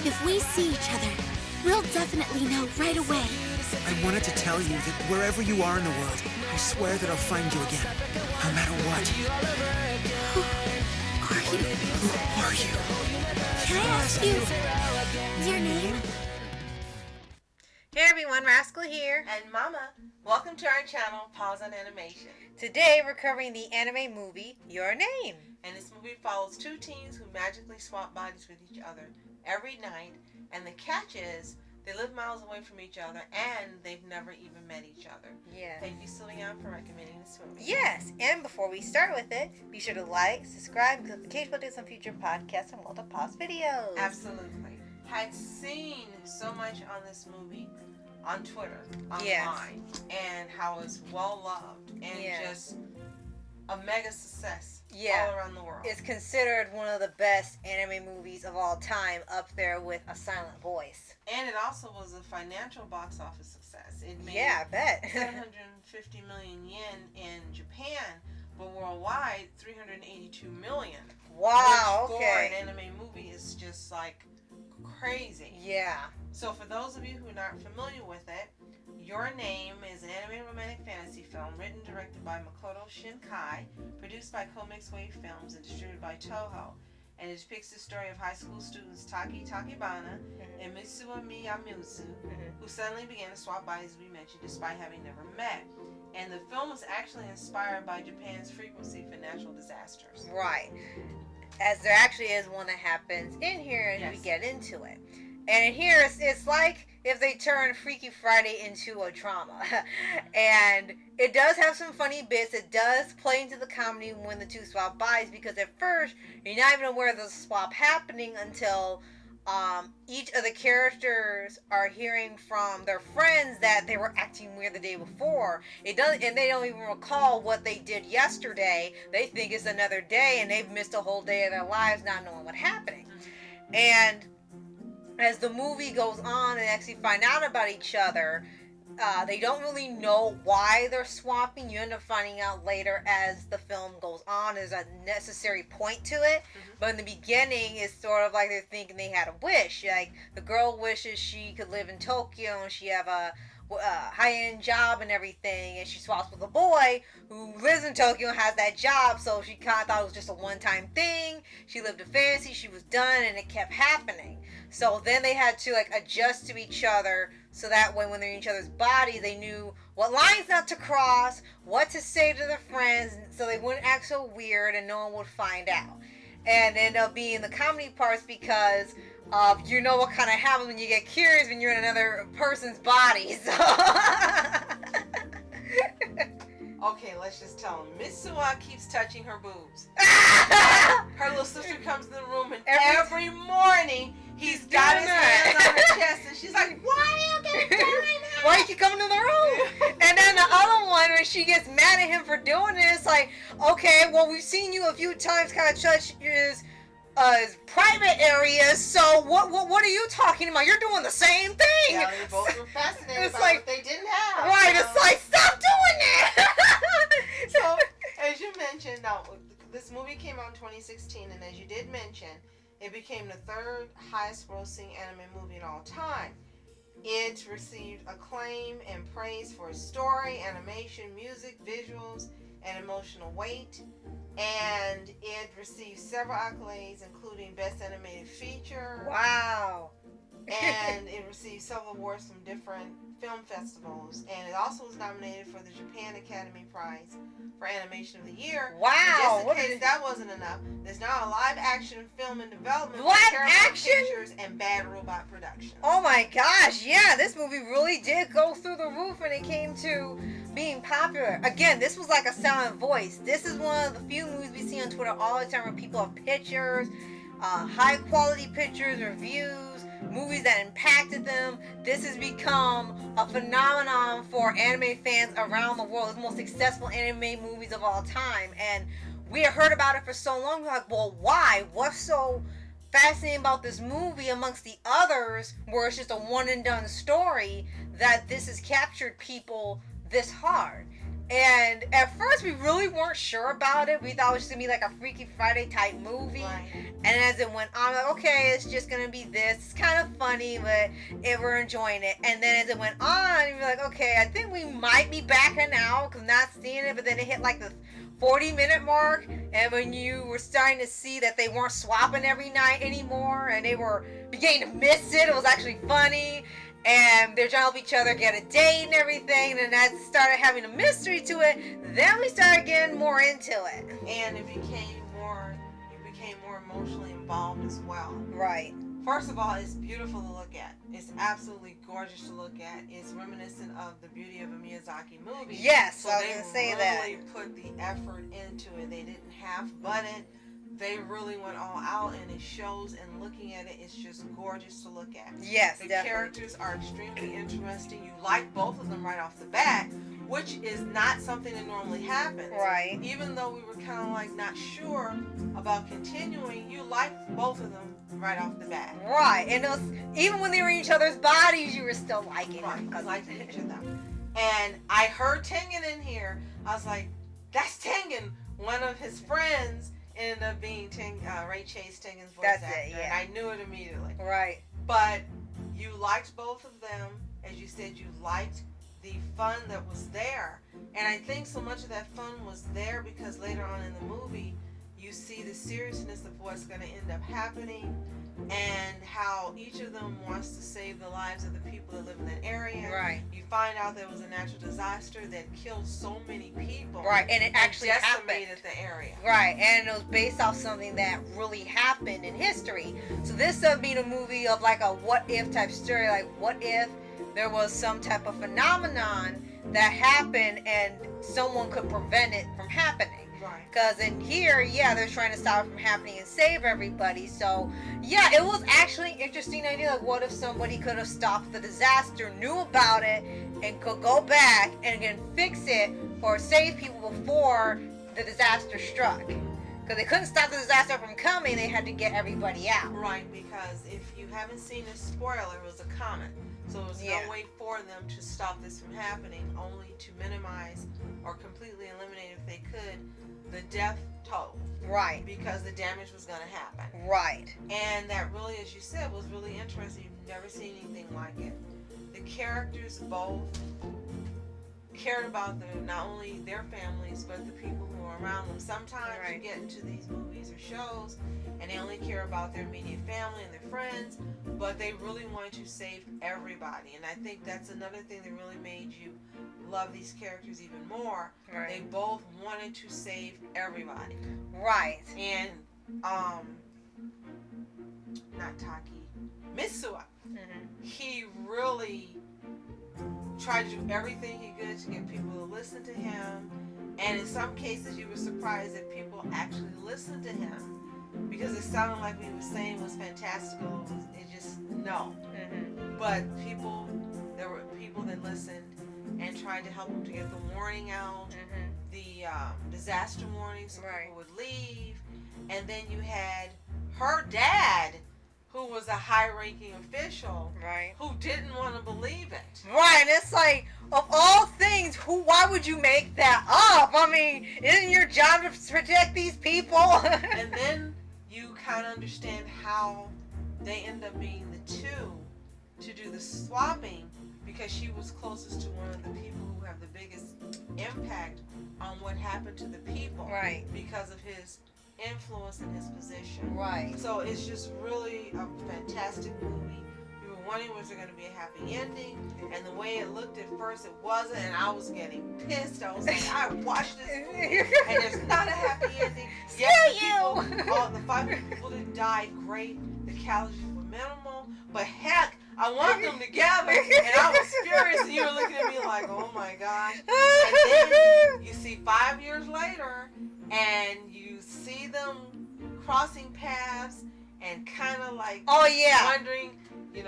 If we see each other, we'll definitely know right away. I wanted to tell you that wherever you are in the world, I swear that I'll find you again, no matter what. Who are you? Who are you? Can I ask you your name? Hey everyone, Rascal here. And Mama. Welcome to our channel, Paws On Animation. Today we're covering the anime movie, Your Name. And this movie follows two teens who magically swap bodies with each other every night. And the catch is, they live miles away from each other and they've never even met each other. Yeah. Thank you, Sulian, for recommending this movie. Yes, and before we start with it, be sure to like, subscribe, and click the notification button on future podcasts and multi-pause videos. Absolutely. Had seen so much on this movie on Twitter, online, and how it's well loved and just a mega success all around the world. It's considered one of the best anime movies of all time, up there with A Silent Voice. And it also was a financial box office success. It made I bet. 750 million yen in Japan, but worldwide 382 million. Wow, which for an anime movie is just like crazy. Yeah. So for those of you who are not familiar with it, Your Name is an anime romantic fantasy film written and directed by Makoto Shinkai, produced by Comics Wave Films, and distributed by Toho. And it depicts the story of high school students Taki Takebana and Mitsuo Miyamitsu, who suddenly began to swap bodies, as we mentioned, despite having never met. And the film was actually inspired by Japan's frequency for natural disasters. Right. As there actually is one that happens in here, and we get into it. And in here, it's like if they turn Freaky Friday into a drama. And it does have some funny bits. It does play into the comedy when the two swap bodies, because at first, you're not even aware of the swap happening until each of the characters are hearing from their friends that they were acting weird the day before. And they don't even recall what they did yesterday. They think it's another day, and they've missed a whole day of their lives not knowing what's happening. And as the movie goes on and actually find out about each other, they don't really know why they're swapping. You end up finding out later as the film goes on. There's a necessary point to it. But in the beginning, it's sort of like they're thinking they had a wish. Like, the girl wishes she could live in Tokyo and she have a high-end job and everything, and she swaps with a boy who lives in Tokyo and has that job, so she kind of thought it was just a one-time thing. She lived a fantasy, she was done, and it kept happening. So then they had to adjust to each other, so that way when they're in each other's bodies, they knew what lines not to cross, what to say to their friends, so they wouldn't act so weird and no one would find out. And it ended up being the comedy parts because you know what kind of happens when you get curious when you're in another person's body. So okay, let's just tell him. Mitsuo keeps touching her boobs. Her little sister comes in the room, and every morning he's got his hands on her chest, and she's like, "Why are you getting now? Why you keep coming to the room?" And then the other one, when she gets mad at him for doing it, it's like, okay, well, we've seen you a few times kind of touch his private areas, so what are you talking about? You're doing the same thing. Yeah, they both were fascinated it's about like, what they didn't have. Right, it's like, stop doing that! So, as you mentioned, now, this movie came out in 2016, and as you did mention, it became the third highest grossing anime movie of all time. It received acclaim and praise for its story, animation, music, visuals, and emotional weight. And it received several accolades, including Best Animated Feature. Wow. And it received several awards from different film festivals. And it also was nominated for the Japan Academy Prize for Animation of the Year. Wow. And just in case that wasn't enough, there's now a live action film in development. Live Paramount action? Pictures and Bad Robot Productions. Oh my gosh, yeah, this movie really did go through the roof when it came to being popular. Again, this was like a silent voice. This is one of the few movies we see on Twitter all the time where people have pictures, high quality pictures, reviews, movies that impacted them. This has become a phenomenon for anime fans around the world. It's the most successful anime movies of all time. And we had heard about it for so long. We're like, well, why? What's so fascinating about this movie amongst the others where it's just a one and done story that this has captured people this hard? And at first, we really weren't sure about it. We thought it was just going to be like a Freaky Friday type movie. Right. And as it went on, like, okay, it's just going to be this. It's kind of funny, but we're enjoying it. And then as it went on, we were like, okay, I think we might be backing out because not seeing it. But then it hit like the 40-minute mark. And when you were starting to see that they weren't swapping every night anymore and they were beginning to miss it, it was actually funny. And they're trying to help each other get a date and everything, and that started having a mystery to it. Then we started getting more into it. And you became more emotionally involved as well. Right. First of all, it's beautiful to look at. It's absolutely gorgeous to look at. It's reminiscent of the beauty of a Miyazaki movie. Yes, so I was going to say that. They really put the effort into it. They didn't half-butt it. They really went all out, and it shows, and looking at it, it's just gorgeous to look at. Yes, the definitely. characters are extremely interesting. You like both of them right off the bat, which is not something that normally happens. Right. Even though we were kind of like not sure about continuing, you liked both of them right off the bat. Right, and it was, even when they were in each other's bodies, you were still liking them. Right, liking each of them. And I heard Tengen in here. I was like, that's Tengen. One of his friends ended up being Ray Chase, Tengen's voice That's actor. it, yeah. And I knew it immediately. Right. But you liked both of them. As you said, you liked the fun that was there. And I think so much of that fun was there because later on in the movie, you see the seriousness of what's going to end up happening and how each of them wants to save the lives of the people that live in that area. Right. You find out there was a natural disaster that killed so many people. Right, and it actually decimated happened. the area. Right, and it was based off something that really happened in history. So this would be a movie of like a what if type story. Like, what if there was some type of phenomenon that happened and someone could prevent it from happening? Right. Because in here, yeah, they're trying to stop it from happening and save everybody. So, yeah, it was actually an interesting idea. Like, what if somebody could have stopped the disaster, knew about it, and could go back and then fix it or save people before the disaster struck? Because they couldn't stop the disaster from coming, they had to get everybody out. Right, because if you haven't seen a spoiler, it was a comet. So there was no way for them to stop this from happening, only to minimize or completely eliminate, if they could, the death toll. Right. Because the damage was going to happen. Right. And that really, as you said, was really interesting. You've never seen anything like it. The characters both cared about not only their families, but the people who are around them. Sometimes you get into these movies or shows, and they only care about their immediate family and their friends, but they really want to save everybody. And I think that's another thing that really made you love these characters even more. Right. They both wanted to save everybody. Right. And not Taki, Mitsuha, he really tried to do everything he could to get people to listen to him. And in some cases, you were surprised that people actually listened to him because it sounded like what he was saying was fantastical. It just no. But there were people that listened and tried to help him to get the warning out, the disaster warning, so people would leave. And then you had her dad, who was a high-ranking official, who didn't want to believe it. Right, and it's like, of all things, why would you make that up? I mean, isn't your job to protect these people? And then you kind of understand how they end up being the two to do the swapping, because she was closest to one of the people who have the biggest impact on what happened to the people. Right. Because of his influence and his position. Right. So it's just really a fantastic movie. We were wondering was there going to be a happy ending, and the way it looked at first, it wasn't, and I was getting pissed. I was like, I watched this movie, and there's not a happy ending. Screw you! The 5 people that died, great. The casualties were minimal, but heck, I want them together, and I was furious, and you were looking at me like, oh my gosh. And then you see 5 years later, and you see them crossing paths and kind of like wondering, do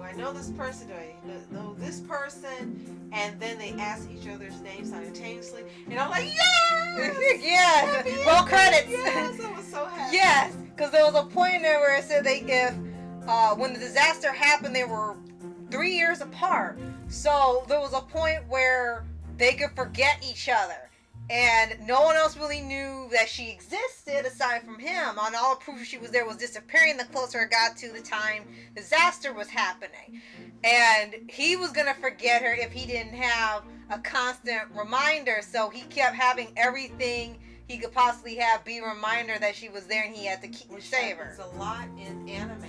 I know this person? Do I know this person? And then they ask each other's names simultaneously, and I'm like, yes! Yes! Roll credits! Yes, I was so happy. Yes, because there was a point in there where it said when the disaster happened, they were 3 years apart. So there was a point where they could forget each other. And no one else really knew that she existed aside from him. On all the proof she was there was disappearing the closer it got to the time disaster was happening. And he was going to forget her if he didn't have a constant reminder. So he kept having everything he could possibly have be a reminder that she was there and he had to save her. Which happens a lot in anime.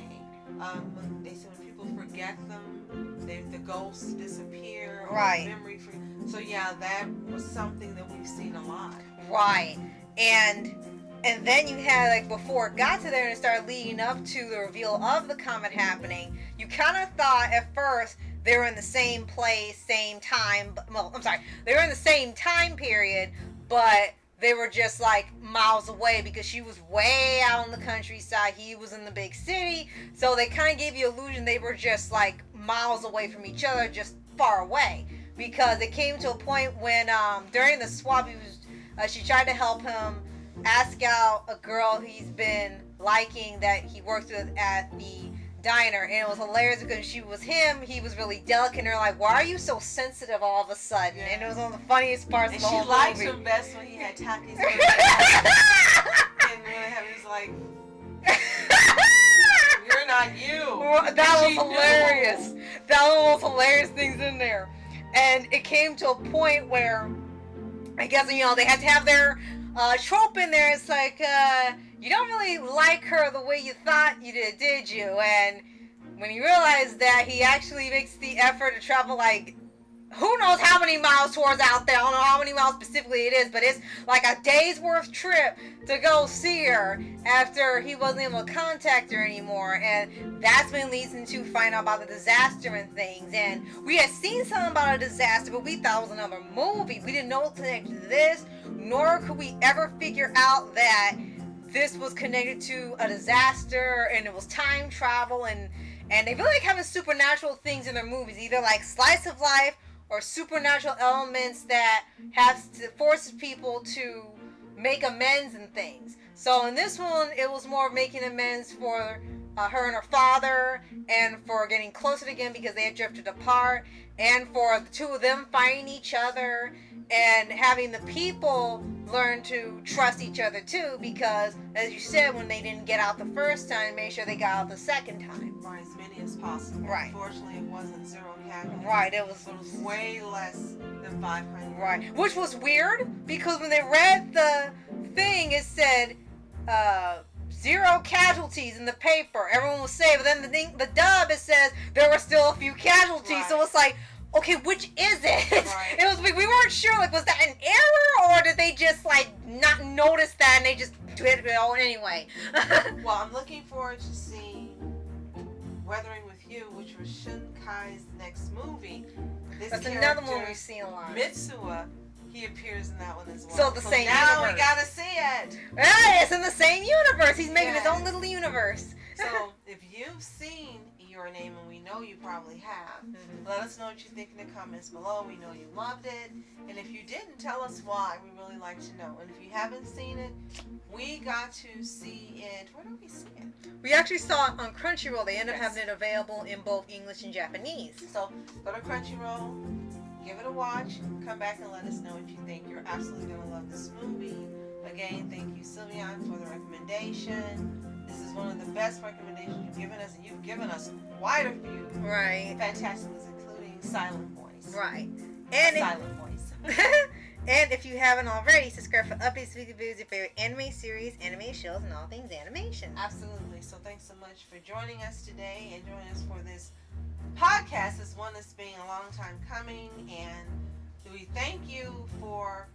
When they say when people forget them, the ghosts disappear, or right. memory. So yeah, that was something that we've seen a lot. Right. And then you had, like, before it got to there and it started leading up to the reveal of the comet happening, you kind of thought at first they were in the same place, same time. Well, I'm sorry, they were in the same time period, but they were just like miles away because she was way out in the countryside. He was in the big city. So they kind of gave you illusion they were just like miles away from each other, just far away. Because it came to a point when during the swap, she tried to help him ask out a girl he's been liking that he works with at the diner, and it was hilarious because she was him. He was really delicate, and they're like, "Why are you so sensitive all of a sudden?" Yeah. And it was one of the funniest parts of the whole movie. And she liked him best when he had Takis. And when he was like, "You're not you." That was hilarious. That was hilarious things in there, and it came to a point where I guess they had to have their trope in there. It's like, you don't really like her the way you thought you did you? And when you realize that he actually makes the effort to travel, like, who knows how many miles towards out there. I don't know how many miles specifically it is, but it's like a day's worth trip to go see her after he wasn't able to contact her anymore. And that's when it leads into finding out about the disaster and things. And we had seen something about a disaster, but we thought it was another movie. We didn't know it connected to this, nor could we ever figure out that this was connected to a disaster and it was time travel. And they really like having supernatural things in their movies, either like slice of life or supernatural elements that forces people to make amends and things. So in this one, it was more of making amends for her and her father, and for getting closer again because they had drifted apart, and for the two of them finding each other, and having the people learn to trust each other too, because as you said, when they didn't get out the first time, make sure they got out the second time. Right, as many as possible. Right. Unfortunately, it wasn't zero casualties. Right, it was way less than 500. Right, which was weird because when they read the thing, it said 0 casualties in the paper. Everyone was safe, but then the dub, it says there were still a few casualties. Right. So it's like, okay, which is it? Right. It was like we weren't sure. Like, was that an error, or did they just like not notice that and they just did it all anyway? Well, I'm looking forward to seeing Weathering with You, which was Shun Kai's next movie. That's another movie we've seen a lot. Mitsuha, he appears in that one as well. So the same now universe. We gotta see it. Right, it's in the same universe. He's making his own little universe. So if you've seen Your Name, and we know you probably have, let us know what you think in the comments below. We know you loved it, and if you didn't, tell us why. We really like to know. And if you haven't seen it, we got to see it. Where did we see it? We actually saw it on Crunchyroll. They ended up having it available in both English and Japanese. So go to Crunchyroll, give it a watch, come back and let us know what you think. You're absolutely going to love this movie. Again, thank you, Sylvian, for the recommendation. This is one of the best recommendations you've given us, and you've given us quite a few. Right. Fantastic ones, including Silent Voice. Right. And Silent Voice. And if you haven't already, subscribe for updates, weekly videos, your favorite anime series, anime shows, and all things animation. Absolutely. So thanks so much for joining us today and joining us for this podcast. It's one that's been a long time coming, and we thank you for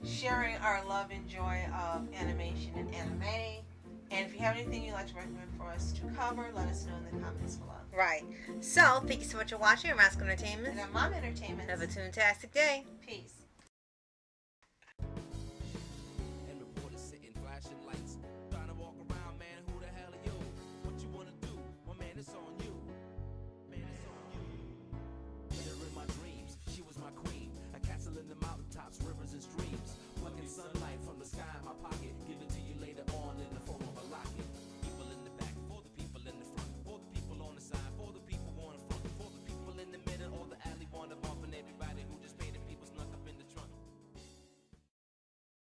sharing our love and joy of animation and anime. And if you have anything you'd like to recommend for us to cover, let us know in the comments below. Right. So, thank you so much for watching. I'm Rascal Entertainment. And I'm Mom Entertainment. Have a toontastic day. Peace.